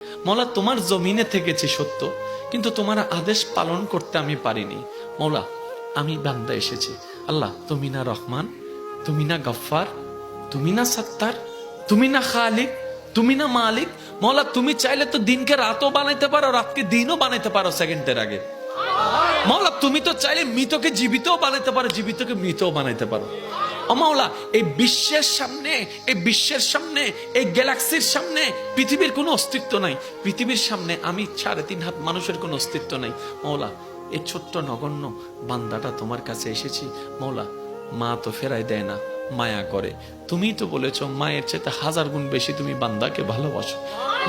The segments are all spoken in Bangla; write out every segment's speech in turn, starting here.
মৌলা তোমার জমিনে থেকেছি সত্য, কিন্তু তোমার আদেশ পালন করতে আমি পারিনি। মৌলা আমি বান্দা এসেছি, আল্লাহ তুমি না রহমান, তুমি না গফফার, তুমি না সত্তার, তুমি না খালিক, তুমি না মালিক। মৌলা তুমি চাইলে তো দিনকে রাতও বানাইতে পারো, রাতকে দিনও বানাইতে পারো সেকেন্ডের আগে। মৌলা তুমি তো চাইলে মৃতকে জীবিতও বানাইতে পারো, জীবিতকে মৃতও বানাইতে পারো। ও মাওলা, এই বিশ্বের সামনে, এই বিশ্বের সামনে, এই গ্যালাক্সির সামনে পৃথিবীর কোনো অস্তিত্ব নাই। পৃথিবীর সামনে আমি 3.5 হাত মানুষের কোনো অস্তিত্ব নাই। মাওলা এই ছোট্ট নগণ্য বান্দাটা তোমার কাছে এসেছি। মাওলা মা তো ফেরাই দেয় না, মায়া করে। তুমি তো বলেছো মায়ের চেয়ে 1000 গুণ বেশি তুমি বান্দাকে ভালোবাসো,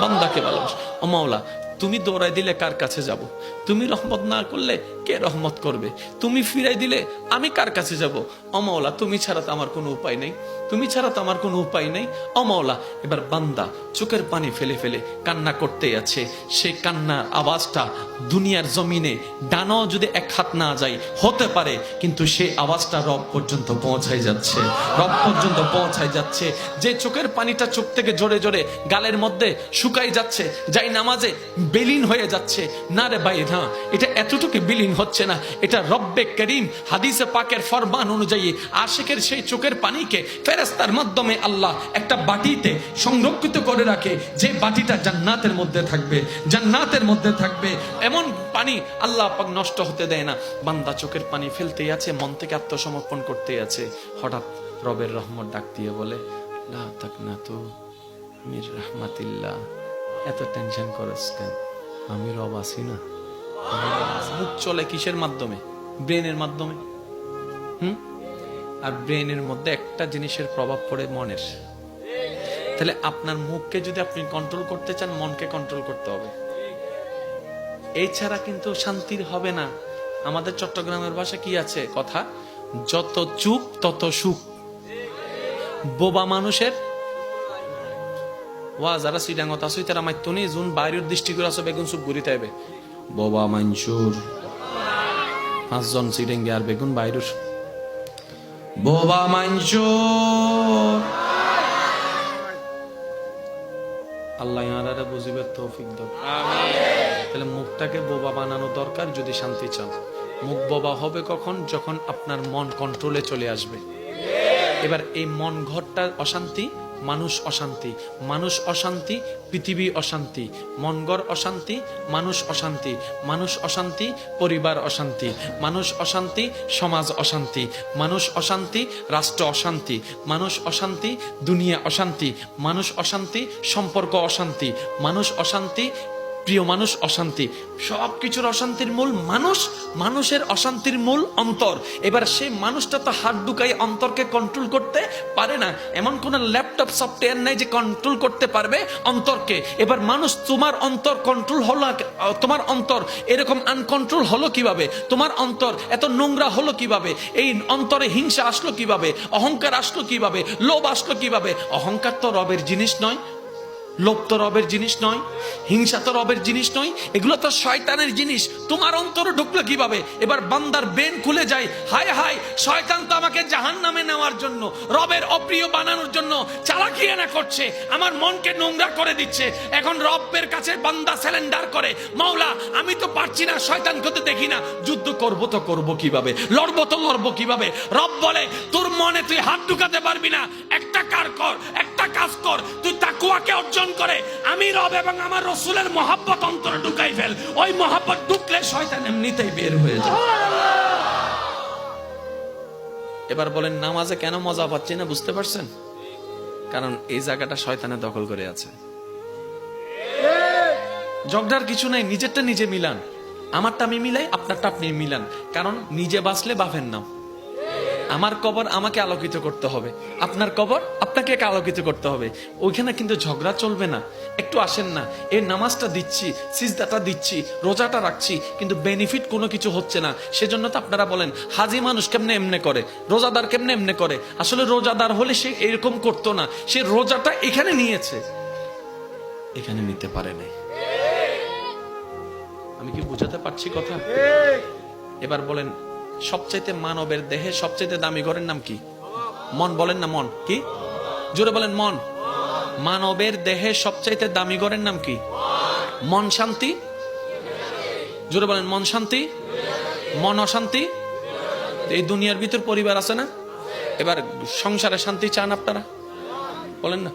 বান্দাকে ভালোবাসো। ও মাওলা তুমি দৌড়াই দিলে কার কাছে যাব? তুমি রহমত না করলে কে রহমত করবে? তুমি ফিরাই দিলে আমি কার কাছে যাব? ও মাওলা তুমি ছাড়া তো আমার কোনো উপায় নেই, তুমি ছাড়া তো আমার কোনো উপায় নেই। ও মাওলা এবার বান্দা চোখের পানি ফেলে ফেলে কান্না করতে আছে। সেই কান্নার আওয়াজটা দুনিয়ার জমিনে ডানাও যদি 1 হাত না যায় হতে পারে, কিন্তু সেই আওয়াজটা রব পর্যন্ত পৌঁছাই যাচ্ছে, রব পর্যন্ত পৌঁছাই যাচ্ছে। যে চোখের পানিটা চোখ থেকে জোরে জোরে গালের মধ্যে শুকাই যাচ্ছে, যাই নামাজে বিলীন হয়ে যাচ্ছে। না রে ভাই না, এটা এতটুকু বিলীন হচ্ছে না, এটা রব্বে করিম হাদিসে পাকের ফরমান অনুযায়ী আশিকের সেই চোখের পানিকে ফেরেশতার মাধ্যমে আল্লাহ একটা বাটিতে সংরক্ষিত করে রাখে, যে বাটিটা জান্নাতের মধ্যে থাকবে, জান্নাতের মধ্যে থাকবে। এমন পানি আল্লাহ পাক নষ্ট হতে দেয় না। বান্দা চোখের পানি ফেলতেই আছে, মন থেকে আত্মসমর্পণ করতেই আছে। হঠাৎ রবের রহমত ডাক দিয়ে বলে, লা তাকনাতু মির রাহমাতিল্লাহ। এত টেনশন করস কেন? আমি রব আছি না। মুখ চলে কিসের মাধ্যমে? ব্রেনের মাধ্যমে। আর ব্রেনের মধ্যে একটা জিনিসের প্রভাব পড়ে মনের। তাহলে আপনার মুখকে যদি আপনি কন্ট্রোল করতে চান, মনকে কন্ট্রোল করতে হবে। এই ছাড়া কিন্তু শান্তির হবে না। আমাদের চট্টগ্রামের ভাষা কি আছে কথা, যত চুপ তত সুখ। বোবা মানুষের ওয়া যারা সিডাঙ্গত আছে তারা মাইতনি জুন বাইরের দৃষ্টি করে আছে বেগুন সুপ ঘুরিতে হবে। বোবা মানসুর 5 জন সিডেঙ্গে আর বেগুন বাইরের বোবা মানসুর। আল্লাহ ইয়ারারে বুঝিবার তৌফিক দাও। তাহলে মুখটাকে বোবা বানানো দরকার যদি শান্তি চান। মুখ বোবা হবে কখন? যখন আপনার মন কন্ট্রোলে চলে আসবে। এবার এই মন ঘরটা অশান্তি, মানুষ অশান্তি, মানুষ অশান্তি, পৃথিবী অশান্তি, মনগড় অশান্তি, মানুষ অশান্তি, মানুষ অশান্তি, পরিবার অশান্তি, মানুষ অশান্তি, সমাজ অশান্তি, মানুষ অশান্তি, রাষ্ট্র অশান্তি, মানুষ অশান্তি, দুনিয়া অশান্তি, মানুষ অশান্তি, সম্পর্ক অশান্তি, মানুষ অশান্তি, প্রিয় মানুষ অশান্তি। সবকিছুর অশান্তির মূল মানুষ, মানুষের অশান্তির মূল অন্তর। এবার সেই মানুষটা তো হাত ঢুকাই অন্তরকে কন্ট্রোল করতে পারে না। এমন কোন ল্যাপটপ সফটওয়্যার নাই যে কন্ট্রোল করতে পারবে অন্তরকে। এবার মানুষ তোমার অন্তর কন্ট্রোল হলো, তোমার অন্তর এরকম আনকন্ট্রোল হলো কিভাবে? তোমার অন্তর এত নোংরা হলো কিভাবে? এই অন্তরে হিংসা আসলো কিভাবে? অহংকার আসলো কিভাবে? লোভ আসলো কিভাবে? অহংকার তো রবের জিনিস নয়, লোভ তো রবের জিনিস নয়, হিংসা তো রবের জিনিস নয়, এগুলো তো শয়তানের জিনিস। তোমার অন্তরে ঢুকলো কিভাবে? এবার বান্দার বেন খুলে যায়, হায় হায় শয়তান তো আমাকে জাহান্নামে নেওয়ার জন্য, রবের অপ্রিয় বানানোর জন্য চালাকি না করছে, আমার মনকে নোংরা করে দিচ্ছে। এখন রবের কাছে বান্দা স্যালেন্ডার করে, মাওলা আমি তো পারছি না, শয়তানকে তো দেখি না, যুদ্ধ করবো তো করবো কিভাবে, লড়বো তো লড়বো কিভাবে? রব বলে তোর মনে তুই হাত ঢুকাতে পারবি না, একটা কাজ কর, তুই তাকওয়াকে অর্জন করে আমি রব এবং আমার রাসূলের মহব্বত অন্তরে ঢুকাই ফেল। ওই মহব্বত ঢুকলে শয়তান এমনিতেই বের হয়ে যায়। এবার বলেন নামাজে কেন মজা পাচ্ছি না, বুঝতে পারছেন? কারণ এই জায়গাটা শয়তানে দখল করে আছে। ঝগড়ার কিছু নাই, নিজেরটা নিজে মিলান, আমারটা আমি মিলাই, আপনারটা আপনি মিলান। কারণ নিজে বাঁচলে বাপের নাম। আমার কবর আমাকে আলোকিত করতে হবে, আপনার কবর আপনাকে আলোকিত করতে হবে। ওইখানে কিন্তু ঝগড়া চলবে না। একটু আসেন না, এই নামাজটা দিচ্ছি, সিজদাটা দিচ্ছি, রোজাটা রাখছি, কিন্তু বেনিফিট কোনো কিছু হচ্ছে না। সেজন্য তো আপনারা বলেন হাজি মানুষ কেমনে এমনে করে, রোজাদার কেমনে এমনে করে। আসলে রোজাদার হলে সে এরকম করতো না, সে রোজাটা এখানে নিয়েছে, এখানে নিতে পারে নাই। আমি কি বুঝাতে পারছি কথা? এবার বলেন সবচাইতে মানবের দেহে সবচাইতে দামি ঘরের নাম কি? মন। বলেন না মন কি? জোরে বলেন মন। মানবের দেহে সবচাইতে দামি ঘরের নাম কি? মন শান্তি, জোরে বলেন মন শান্তি, মন অশান্তি। এই দুনিয়ার ভিতর পরিবার আছে না? এবার সংসারে শান্তি চান আপনারা? বলেন না।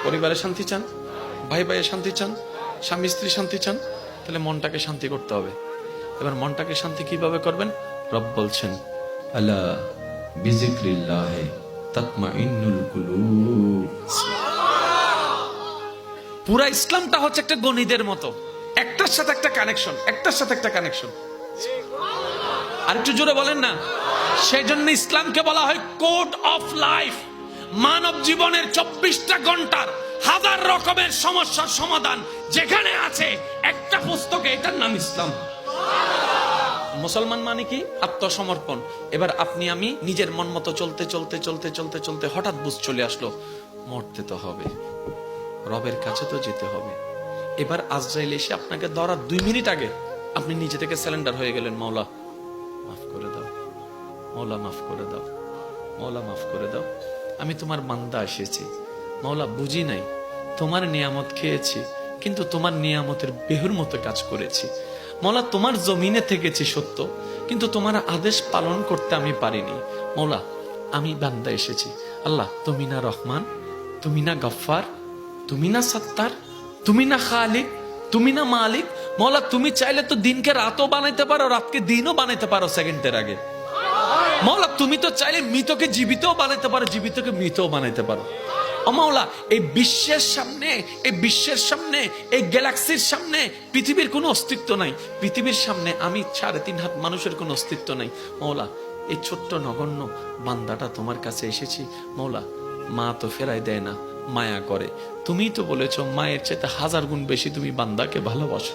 পরিবারে শান্তি চান, ভাই ভাইয়ের শান্তি চান, স্বামী স্ত্রী শান্তি চান, তাহলে মনটাকে শান্তি করতে হবে। এবার মনটাকে শান্তি কিভাবে করবেন? রব বলছেন আলা বিযিকরিল্লাহি তাতমাইন্নুল কুলুব। পুরা ইসলামটা হচ্ছে একটা গণিতের মতো, একটার সাথে একটা কানেকশন, একটার সাথে একটা কানেকশন। আর একটু জোরে বলেন না। সেই জন্য ইসলামকে বলা হয় কোড অফ লাইফ। মানব জীবনের 24টা ঘন্টার হাজার রকমের সমস্যার সমাধান যেখানে আছে একটা পুস্তকে, এটার নাম ইসলাম। মুসলমান মানে কি? আত্মসমর্পণ। এবার আপনি আমি নিজের মন মতো চলতে চলতে চলতে চলতে চলতে হঠাৎ বুঝ চলে আসলো, মরতে তো হবে, রবের কাছে তো যেতে হবে। এবার আজরাইল এসে আপনাকে ধরার 2 মিনিট আগে আপনি নিজে থেকে সারেন্ডার হয়ে গেলেন, মাওলা মাফ করে দাও, মাওলা মাফ করে দাও, মাওলা মাফ করে দাও, আমি তোমার বান্দা এসেছি, মাওলা বুঝি নাই, তোমার নিয়ামত খেয়েছি কিন্তু তোমার নিয়ামতের বেহুর মতো কাজ করেছি, মাওলা তোমার জমিনে থেকেছি সত্য কিন্তু তোমার আদেশ পালন করতে আমি পারিনি, মাওলা আমি বান্দা এসেছি। আল্লাহ তুমি না রহমান, তুমি না গফফার, তুমি না সত্তার, তুমি না খালিক, তুমি না মালিক। মাওলা তুমি চাইলে তো দিনকে রাতও বানাইতে পারো, রাতকে দিনও বানাইতে পারো সেকেন্ডের আগে। মাওলা তুমি তো চাইলে মৃতকে জীবিতও বানাইতে পারো, জীবিতকে মৃতও বানাইতে পারো। ও মাওলা এই বিশ্বের সামনে, এই বিশ্বের সামনে, এই গ্যালাক্সির সামনে পৃথিবীর কোনো অস্তিত্ব নাই। পৃথিবীর সামনে আমি 3.5 হাত মানুষের কোনো অস্তিত্ব নাই। মাওলা এই ছোট্ট নগণ্য বান্দাটা তোমার কাছে এসেছি। মাওলা মা তো ফেরাই দেয় না, মায়া করে। তুমি তো বলেছো মায়ের চাইতে 1000 গুণ বেশি তুমি বান্দাকে ভালোবাসো,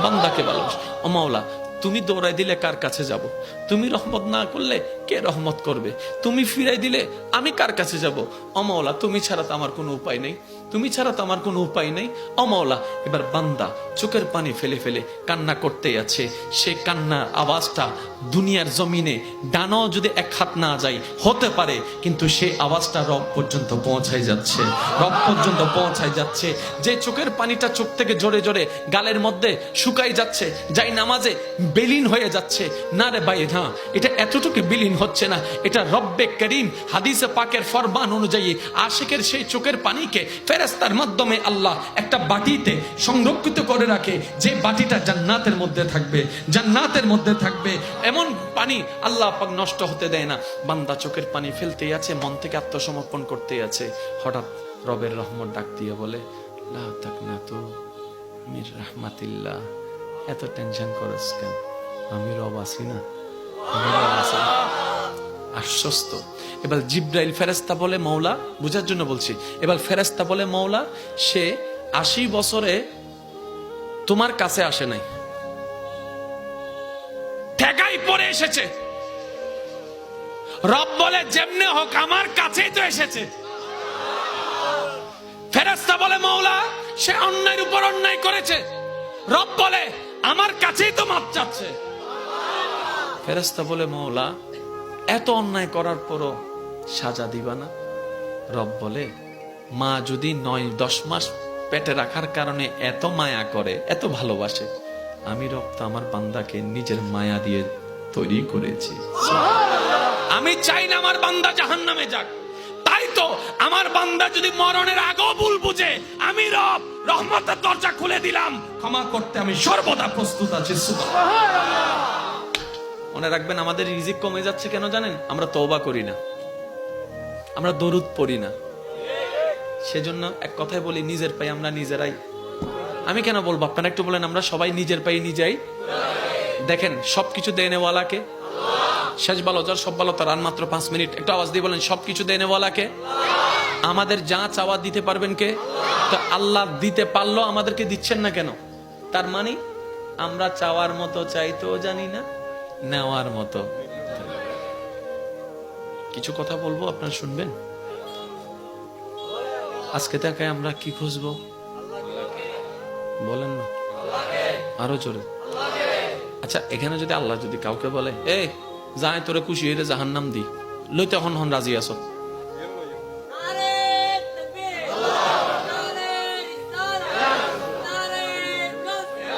বান্দাকে ভালোবাসো। ও মাওলা তুমি দৌড়াই দিলে কার কাছে যাব? তুমি রহমত না করলে কে রহমত করবে? তুমি ফিরাই দিলে আমি কার কাছে যাব? ও মাওলা তুমি ছাড়া তো আমার কোনো উপায় নেই, তুমি ছাড়া তো আমার কোনো উপায় নেই। ও মাওলা এবার বান্দা চোখের পানি ফেলে ফেলে কান্না করতেই আছে। সেই কান্নার আওয়াজটা দুনিয়ার জমিনে ডানাও যদি 1 হাত না যায় হতে পারে, কিন্তু সেই আওয়াজটা রব পর্যন্ত পৌঁছায় যাচ্ছে, রব পর্যন্ত পৌঁছায় যাচ্ছে। যে চোখের পানিটা চোখ থেকে জোরে জোরে গালের মধ্যে শুকাই যাচ্ছে, যাই নামাজে বিলীন হয়ে যাচ্ছে। না রে ভাই, না, এটা এতটুকু বিলীন হচ্ছে না, এটা রব্বে করিম হাদিসে পাকের ফরমান অনুযায়ী আশিকের সেই চোখের পানিকে ফেরেশতার মাধ্যমে আল্লাহ একটা বাটিতে সংরক্ষিত করে রাখে, যে বাটিটা জান্নাতের মধ্যে থাকবে, জান্নাতের মধ্যে থাকবে। এমন পানি আল্লাহ পাক নষ্ট হতে দেয় না। বান্দা চোখের পানি ফেলতেই আছে, মন থেকে আত্মসমর্পণ করতেই আছে। হঠাৎ রবের রহমত ডাক দিয়ে বলে লা তাকনাতু মির রাহমাতিল্লাহ। এত টেনশন করছ কেন? আমি রব আছি না, আমি রব আছি। আশ্বস্ত। এবার জিব্রাইল ফেরেশতা বলে মওলা, বুঝার জন্য বলছি, এবার ফেরেশতা বলে মওলা সে 80 বছরে তোমার কাছে আসে নাই, ঠেকাই পড়ে এসেছে। রব বলে যেমনে হোক আমার কাছেই তো এসেছে। ফেরেশতা বলে মওলা সে অন্যায়ের উপর অন্যায় করেছে, রব বলে আমার কাছেই তো মাপ চাচ্ছে। ফেরেশতা বলে মওলা এত অন্যায় করার পরও সাজা দিবা না? রব বলে মা যদি 9-10 মাস পেটে রাখার কারণে এত মায়া করে, এত ভালোবাসে, আমি রব তো আমার বান্দাকে নিজের মায়া দিয়ে তৈরি করেছি। আমি চাই না আমার বান্দা জাহান্নামে যাক। তাই তো আমার বান্দা যদি মরণের আগেও ভুল বুঝে, আমি রব রহমতের দরজা খুলে দিলাম, ক্ষমা করতে আমি সর্বদা প্রস্তুত আছি। সুবহানাল্লাহ। মনে রাখবেন আমাদের রিজিক কমে যাচ্ছে কেন জানেন? আমরা তওবা করি না, আমরা দরুদ পড়ি না। সেজন্য এক কথায় বলি, নিজের পায়ে আমরা নিজেরাই। আমি কেন বলবো, আপনারা একটু বলেন আমরা সবাই নিজের পায়ে নিজেই। দেখেন সবকিছু দেনেওয়ালাকে, শেষ ভালো যার সব ভালো তার, আর মাত্র 5 মিনিট। একটু আওয়াজ দিয়ে বলেন সবকিছু দেনেওয়ালাকে। আমাদের যা চাওয়া দিতে পারবেন কে? তো আল্লাহ দিতে পারলো, আমাদেরকে দিচ্ছেন না কেন? তার মানে আমরা চাওয়ার মতো চাইতেও জানি না, নেওয়ার মতো। কিছু কথা বলবো, আপনারা শুনবেন। আজকে থেকে আমরা কি খুঁজবো? বলেন না, আরো জোরে। আচ্ছা এখানে যদি আল্লাহ যদি কাউকে বলে এই যাই তোরে খুশি হইলে জাহান্নাম দি, লই তখন হন রাজি আছো?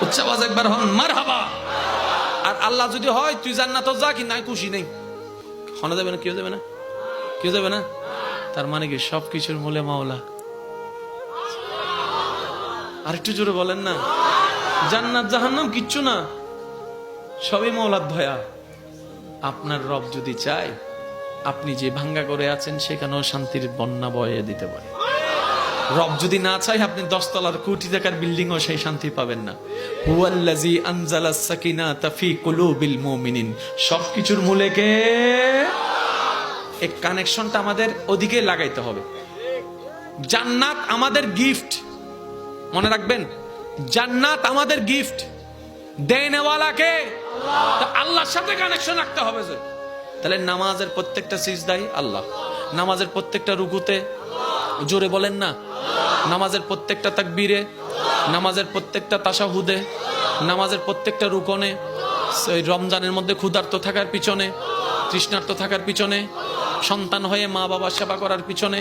উচ্চ আওয়াজ একবার হন মারহাবা। আর আল্লাহ যদি হয় তুই জান্নাতে যা, কি নাই খুশি নেই, শোনা যাবে না, কেউ যাবে না, কেউ যাবে না। তার মানে কি সবকিছুর মূলে মাওলা। আর একটু জোরে বলেন না। জান্নাত জাহান্নাম কিচ্ছু না, সবই মাওলার দয়া। আপনার রব যদি চায় আপনি যে ভাঙ্গা করে আছেন সেখানেও শান্তির বন্যা বয়ে দিতে পারে। রব যদি না চায় আপনি 10 তলার কোটি টাকার বিল্ডিং ও সেই শান্তি পাবেন না। হুয়াল্লাযী আনজালাস সাকিনাতা ফি কুলুবিল মুমিনিন। সবকিছুর মূলে কে? এই কানেকশনটা আমাদের ওদিকে লাগাইতে হবে। জান্নাত আমাদের গিফট, মনে রাখবেন, জান্নাত আমাদের গিফট। দেনেওয়ালা কে? আল্লাহর সাথে কানেকশন রাখতে হবে। যে তাহলে নামাজের প্রত্যেকটা সিজদাই আল্লাহ, নামাজের প্রত্যেকটা রুকুতে, জোরে বলেন না, নামাজের প্রত্যেকটা তাকবীরে, নামাজের প্রত্যেকটা তাশাহুদে, নামাজের প্রত্যেকটা রুকনে, রমজানের মধ্যে ক্ষুধার্ত থাকার পিছনে, তৃষ্ণার্ত থাকার পিছনে, সন্তান হয়ে মা বাবার সেবা করার পিছনে,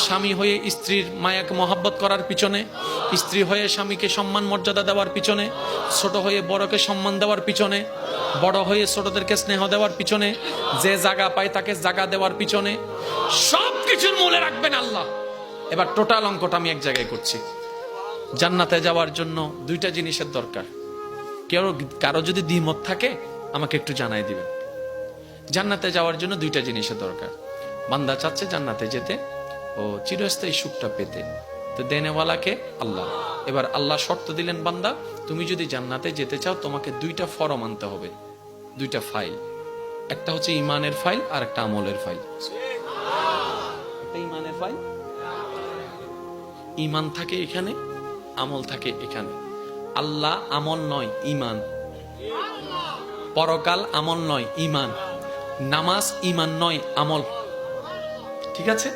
স্বামী হয়ে স্ত্রীর মায়াকে মহাব্বত করার পিছনে, স্ত্রী হয়ে স্বামীকে সম্মান মর্যাদা দেওয়ার পিছনে, ছোট হয়ে বড়কে সম্মান দেওয়ার পিছনে, বড় হয়ে ছোটদেরকে স্নেহ দেওয়ার পিছনে, যে জায়গা পায় তাকে জায়গা দেওয়ার পিছনে, সবকিছুর মূলে রাখবেন আল্লাহ। এবার টোটাল অঙ্কটা আমি এক জায়গায় করছি। জান্নাতে যাওয়ার জন্য 2টা জিনিসের দরকার। কারো যদি দ্বিমত থাকে আমাকে একটু জানাই দিবেন। জান্নাতে যাওয়ার জন্য 2টা জিনিসের দরকার। বান্দা চাচ্ছে জান্নাতে যেতে ও চিরস্থায়ী সুখটা পেতে, তো দেনেওয়ালাকে আল্লাহ। এবার আল্লাহ শর্ত দিলেন, বান্দা তুমি যদি জান্নাতে যেতে চাও তোমাকে 2টা ফরম আনতে হবে, 2টা ফাইল। একটা হচ্ছে ইমানের ফাইল আর একটা আমলের ফাইল। একটা ইমানের ফাইল, ইমান থাকে এখানে, আমল থাকে এখানে। আল্লাহ আমল নয়, ইমান। পরকাল আমল নয়, ইমান। নামাজ ইমান নয়, আমল। ঠিক আছে?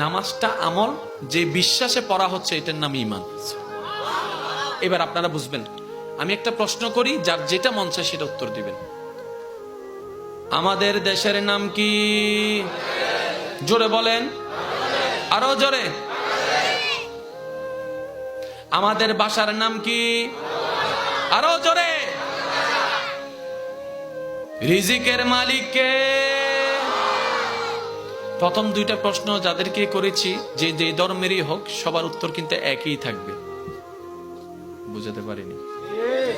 নামাজটা আমল, যে বিশ্বাসে পড়া হচ্ছে এটার নাম ইমান। এবার আপনারা বুঝবেন। আমি একটা প্রশ্ন করি, যার যেটা মন চায় সেটা উত্তর দিবেন। আমাদের দেশের নাম কি? জোরে বলেন, আরো জোরে। আমাদের বাসার নাম কি? আরো জোরে। রিজিকের মালিক কে? প্রথম 2টা প্রশ্ন যাদেরকে করেছি, যে যে ধর্মেরই হোক, সবার উত্তর কিন্তু একই থাকবে। বুঝাতে পারিনি?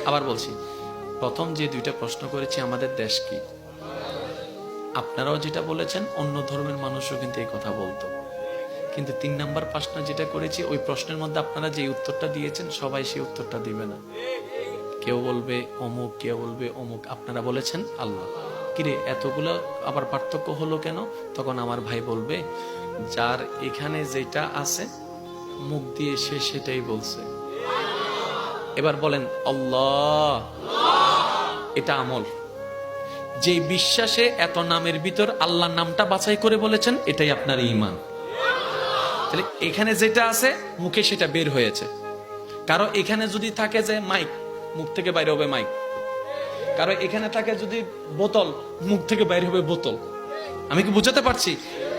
আবার বলছি, প্রথম যে 2টা প্রশ্ন করেছি, আমাদের দেশ কি? আপনারাও যেটা বলেছেন অন্য ধর্মের মানুষও কিন্তু এই কথা বলতো। কিন্তু 3 নাম্বার প্রশ্ন যেটা করেছি, ওই প্রশ্নের মধ্যে আপনারা যে উত্তরটা দিয়েছেন সবাই সেই উত্তরটা দিবে না। কেউ বলবে অমুক, কেউ বলবে অমুক। আপনারা বলেছেন আল্লাহ। কিরে এতগুলো আবার পার্থক্য হলো কেন? তখন আমার ভাই বলবে, যার এখানে যেটা আছে মুখ দিয়ে সে সেটাই বলছে। এবার বলেন আল্লাহ, এটা আমল। যে বিশ্বাসে এত নামের ভিতর আল্লাহর নামটা বাছাই করে বলেছেন, এটাই আপনার ঈমান। তাহলে এখানে যেটা আছে মুখে সেটা বের হয়েছে। কারো এখানে যদি থাকে যে মাইক, মুখ থেকে বাইরে হবে মাইক। কারো এখানে থাকে যদি বোতল, মুখ থেকে বাইরে হবে বোতল। আমি কি বুঝাতে পারছি?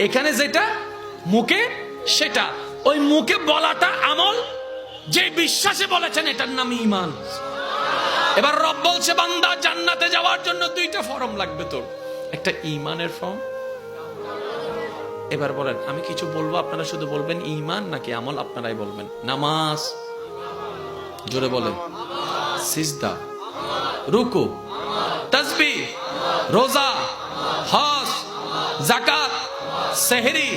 এখানে যেটা মুখে সেটা, ওই মুখে বলাটা আমল, যে বিশ্বাসে বলেছেন এটার নাম ঈমান। এবার রব বলছে, বান্দা জান্নাতে যাওয়ার জন্য 2টা ফর্ম লাগবে তোর, একটা ঈমানের ফর্ম। এবার বলেন, আমি কিছু বলবো, আপনারা শুধু বলবেন ঈমান নাকি আমল, আপনারাই বলবেন। নামাজ, জোরে বলেন। সিজদা, রুকু, তাসবিহ, রোজা, হজ, যাকাত, সেহরি,